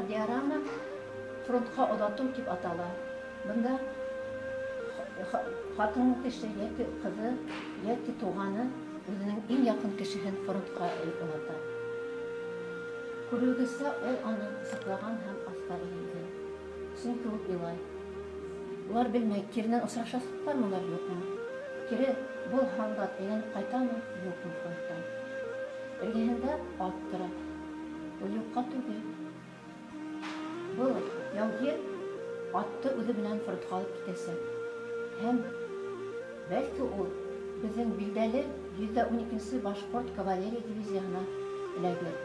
диорама фронтка оҙатыу тип атала. Бында хатының кеше яки ҡыҙы, яки туғаны үҙенең иң яҡын кешеһен фронтка оҙата. Күрүегеҙсә, ул аны саҡлаған һәм аҫҡа эйелде. Сөнки ул илай. Улар белмәй, киренән осрашасаҡтармы, улар юҡмы? Кире был һаңғат әйләнеп ҡайтамы, юҡмы фронттан? Эргәһендә ат тора. Ул юҡҡа түгел. Был яугир атты үҙе менән фронтҡа алып китәсәк. Һәм бәлки ул беҙҙең билдәле 112-нсе башҡорт кавалерия дивизияһына эләгер.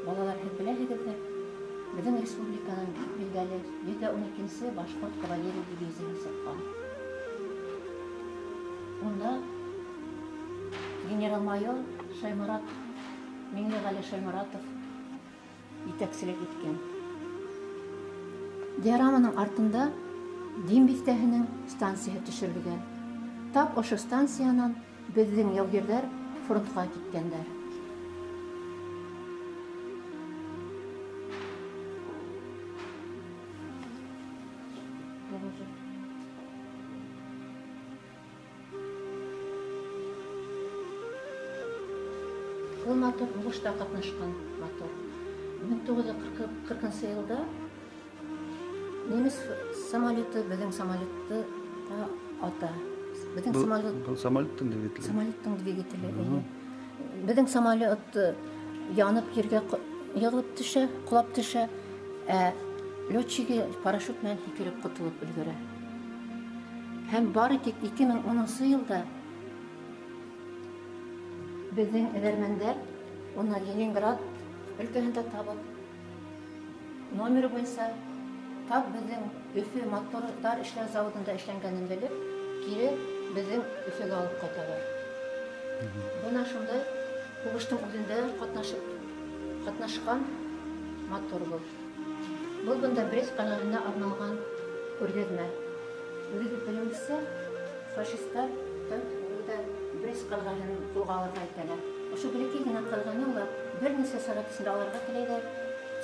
Балалар, һеҙ беләһегеҙҙер, беҙҙең республиканың бик билдәле 112-нсе башҡорт кавалерия дивизияһы сыҡҡан. Унда генерал-майор Миңлеғәле Шайморатов етәкселек иткән. Диораманың артында Дим биҫтәһенең станцияһы төшөрөлгән. Тап ошо станциянан беҙҙең яугирҙәр фронтҡа киткәндәр. Ул мотор һуғышта ҡатнашҡан мотор. 1940 йылда немец самолеты беҙҙең самолетты ата. Был самолеттың двигателе. Самолеттың двигателе. Беҙҙең самолет янып ергә йығылып төшә, ҡолап төшә, ә летчиги парашют менән һикереп ҡотолоп өлгөрә. Һәм бары тик 2010 йылда беҙҙең эҙәрмәндәр уны Ленинград өлкәһендә табып, номер буйынса тап беҙҙең Өфө мотордар эшләү заводында эшләнгәнен белеп, кире беҙҙең Өфөгә алып ҡайталар. Бына шундай һуғыштың үҙендә ҡатнашҡан мотор был. Был бында Брест ҡалаһына арналған күргәҙмә. Үҙегеҙ белеүегеҙсә, фашистар Брест ҡалаһын ҡулға алырға итәләр. Ошо бәләкәй генә ҡалғаны улар бер нисә сәғәт эсендә алырға теләйҙәр.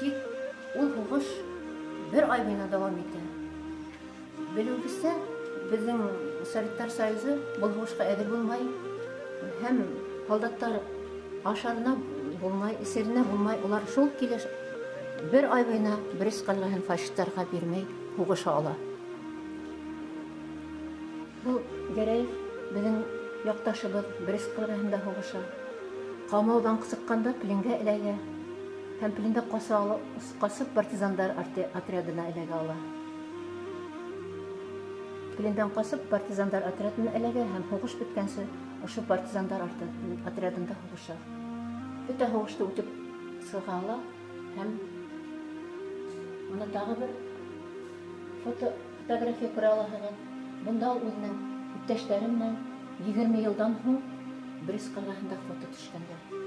Тик ул һуғыш бер ай буйына дауам итә. Белеүегеҙсә, беҙҙең Советтар Союзы был һуғышҡа әҙер булмай, һәм һалдаттар ашарына булмай, эсеренә булмай, улар шул килеш бер ай буйына Брест ҡалаһын фашисттарға бирмәй һуғыша ала. Был Гәрәев беҙҙең яҡташыбыҙ Брест ҡалаһында һуғыша. Ҡамауҙан сыҡҡанда пленгә эләгә. Һәм плендә ҡасып партизандар отрядына эләгә ала. Плендән ҡасып партизандар отрядына эләгә һәм һуғыш бөткәнсе ошо партизандар отрядында һуғыша. Бөтә һуғышты үтеп сыға ала һәм уны тағы бер фотография күрә алаһығыҙ. Бында ул үҙенең иптәштәре менән 20 йылдан һуң Брест ҡалаһында фото төшкәндәр.